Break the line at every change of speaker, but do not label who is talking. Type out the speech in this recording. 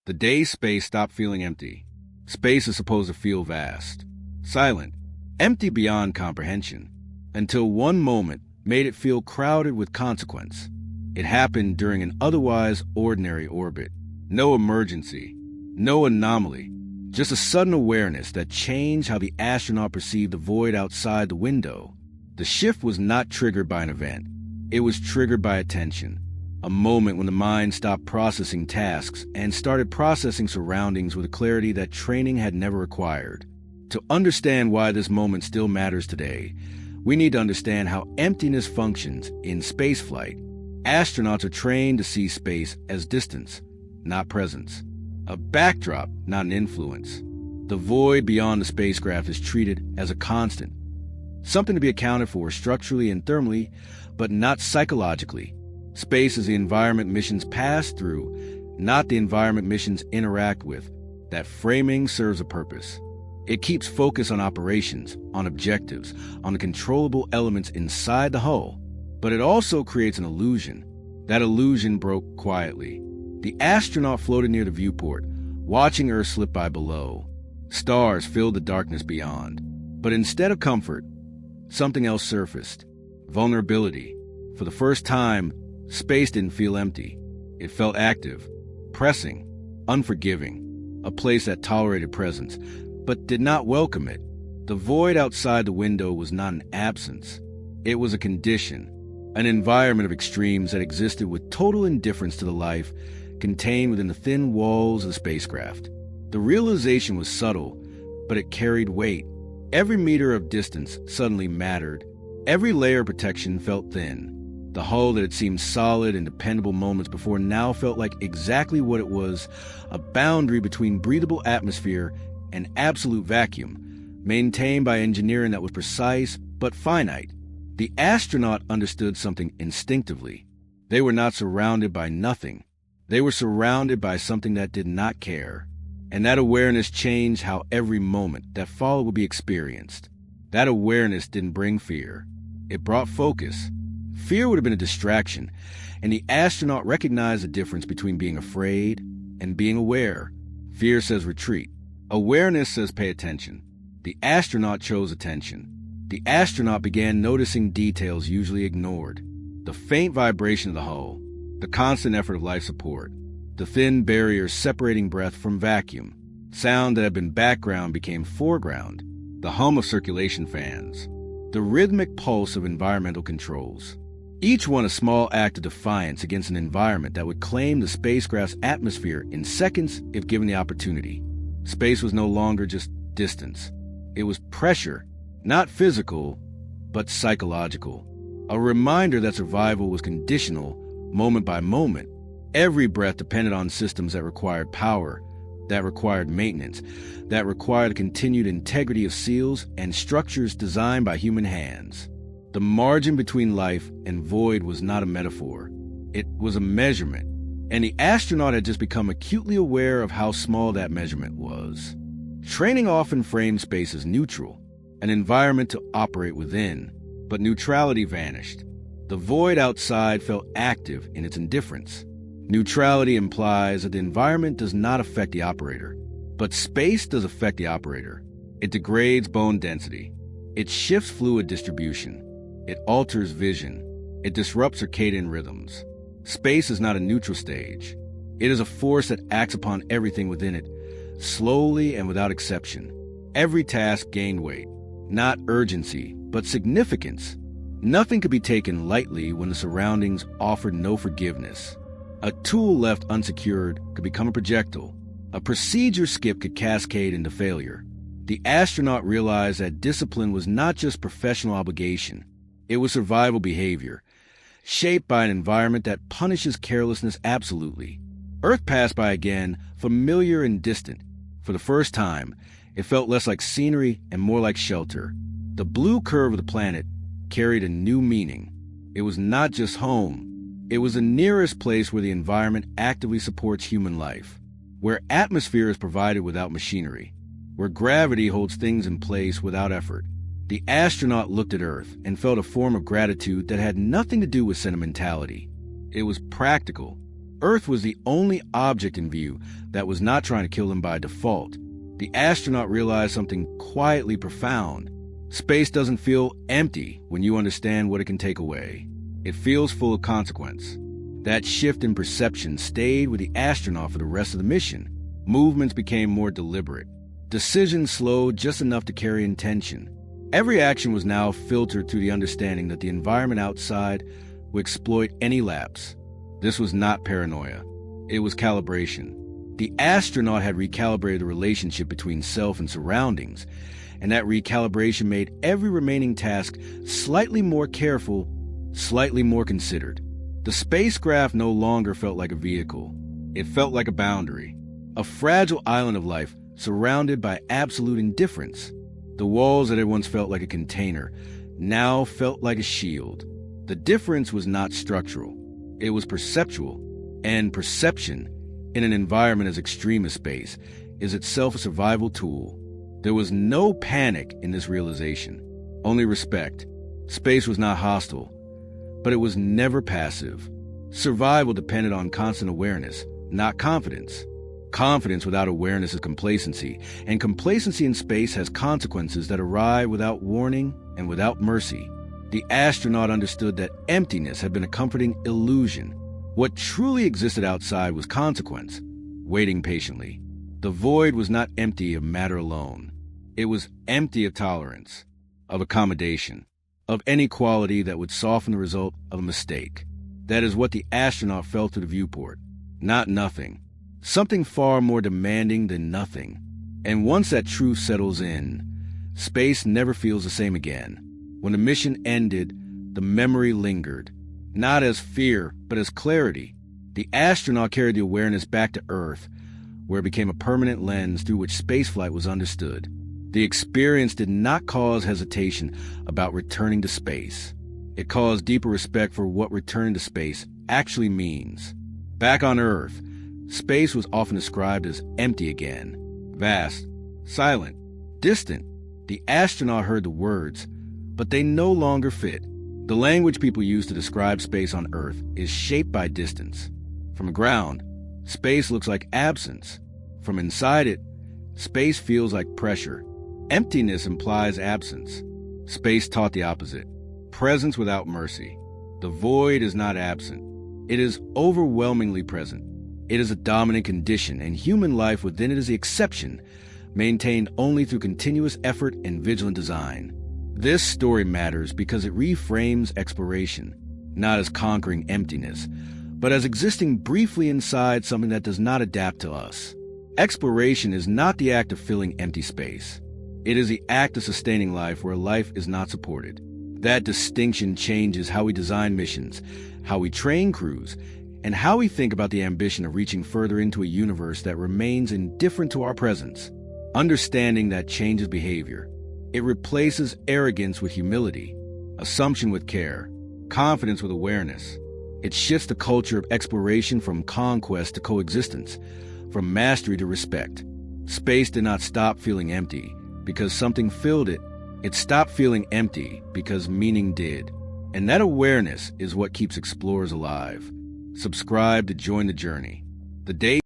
The day space stopped feeling empty. Space is supposed to feel vast, silent, empty beyond comprehension, until one moment made it feel crowded with consequence. It happened during an otherwise ordinary orbit. No emergency, no anomaly, just a sudden awareness that changed how the astronaut perceived the void outside the window. The shift was not triggered by an event. It was triggered by attention, a moment when the mind stopped processing tasks and started processing surroundings with a clarity that training had never acquired. To understand why this moment still matters today, we need to understand how emptiness functions in spaceflight. Astronauts are trained to see space as distance, not presence. A backdrop, not an influence. The void beyond the spacecraft is treated as a constant, something to be accounted for structurally and thermally, but not psychologically. Space is the environment missions pass through, not the environment missions interact with. That framing serves a purpose. It keeps focus on operations, on objectives, on the controllable elements inside the hull, but it also creates an illusion. That illusion broke quietly. The astronaut floated near the viewport, watching Earth slip by below. Stars filled the darkness beyond. But instead of comfort, something else surfaced. Vulnerability. For the first time, space didn't feel empty. It felt active, pressing, unforgiving, a place that tolerated presence, but did not welcome it. The void outside the window was not an absence. It was a condition, an environment of extremes that existed with total indifference to the life contained within the thin walls of the spacecraft. The realization was subtle, but it carried weight. Every meter of distance suddenly mattered. Every layer of protection felt thin. The hull that had seemed solid and dependable moments before now felt like exactly what it was, a boundary between breathable atmosphere and absolute vacuum, maintained by engineering that was precise but finite. The astronaut understood something instinctively. They were not surrounded by nothing. They were surrounded by something that did not care. And that awareness changed how every moment that followed would be experienced. That awareness didn't bring fear. It brought focus. Fear would have been a distraction, and the astronaut recognized the difference between being afraid and being aware. Fear says retreat. Awareness says pay attention. The astronaut chose attention. The astronaut began noticing details usually ignored. The faint vibration of the hull, the constant effort of life support, the thin barrier separating breath from vacuum. Sound that had been background became foreground. The hum of circulation fans, the rhythmic pulse of environmental controls. Each one a small act of defiance against an environment that would claim the spacecraft's atmosphere in seconds if given the opportunity. Space was no longer just distance. It was pressure, not physical, but psychological. A reminder that survival was conditional, moment by moment. Every breath depended on systems that required power, that required maintenance, that required a continued integrity of seals and structures designed by human hands. The margin between life and void was not a metaphor. It was a measurement, and the astronaut had just become acutely aware of how small that measurement was. Training often framed space as neutral, an environment to operate within, but neutrality vanished. The void outside felt active in its indifference. Neutrality implies that the environment does not affect the operator, but space does affect the operator. It degrades bone density. It shifts fluid distribution. It alters vision. It disrupts circadian rhythms. Space is not a neutral stage. It is a force that acts upon everything within it, slowly and without exception. Every task gained weight, not urgency, but significance. Nothing could be taken lightly when the surroundings offered no forgiveness. A tool left unsecured could become a projectile. A procedure skip could cascade into failure. The astronaut realized that discipline was not just professional obligation. It was survival behavior, shaped by an environment that punishes carelessness absolutely. Earth passed by again, familiar and distant. For the first time, it felt less like scenery and more like shelter. The blue curve of the planet carried a new meaning. It was not just home. It was the nearest place where the environment actively supports human life, where atmosphere is provided without machinery, where gravity holds things in place without effort. The astronaut looked at Earth and felt a form of gratitude that had nothing to do with sentimentality. It was practical. Earth was the only object in view that was not trying to kill them by default. The astronaut realized something quietly profound. Space doesn't feel empty when you understand what it can take away. It feels full of consequence. That shift in perception stayed with the astronaut for the rest of the mission. Movements became more deliberate. Decisions slowed just enough to carry intention. Every action was now filtered through the understanding that the environment outside would exploit any lapse. This was not paranoia. It was calibration. The astronaut had recalibrated the relationship between self and surroundings, and that recalibration made every remaining task slightly more careful, slightly more considered. The spacecraft no longer felt like a vehicle. It felt like a boundary, a fragile island of life surrounded by absolute indifference. The walls that had once felt like a container now felt like a shield. The difference was not structural. It was perceptual, and perception, in an environment as extreme as space, is itself a survival tool. There was no panic in this realization, only respect. Space was not hostile, but it was never passive. Survival depended on constant awareness, not confidence. Confidence without awareness is complacency, and complacency in space has consequences that arrive without warning and without mercy. The astronaut understood that emptiness had been a comforting illusion. What truly existed outside was consequence, waiting patiently. The void was not empty of matter alone. It was empty of tolerance, of accommodation, of any quality that would soften the result of a mistake. That is what the astronaut felt through the viewport. Not nothing. Something far more demanding than nothing. And once that truth settles in, space never feels the same again. When the mission ended, the memory lingered. Not as fear, but as clarity. The astronaut carried the awareness back to Earth, where it became a permanent lens through which spaceflight was understood. The experience did not cause hesitation about returning to space. It caused deeper respect for what returning to space actually means. Back on Earth, space was often described as empty again. Vast, silent, distant. The astronaut heard the words, but they no longer fit. The language people use to describe space on Earth is shaped by distance. From the ground, space looks like absence. From inside it, space feels like pressure. Emptiness implies absence. Space taught the opposite. Presence without mercy. The void is not absent. It is overwhelmingly present. It is a dominant condition, and human life within it is the exception, maintained only through continuous effort and vigilant design. This story matters because it reframes exploration, not as conquering emptiness, but as existing briefly inside something that does not adapt to us. Exploration is not the act of filling empty space. It is the act of sustaining life where life is not supported. That distinction changes how we design missions, how we train crews, and how we think about the ambition of reaching further into a universe that remains indifferent to our presence. Understanding that changes behavior. It replaces arrogance with humility, assumption with care, confidence with awareness. It shifts the culture of exploration from conquest to coexistence, from mastery to respect. Space did not stop feeling empty because something filled it. It stopped feeling empty because meaning did. And that awareness is what keeps explorers alive. Subscribe to join the journey. The day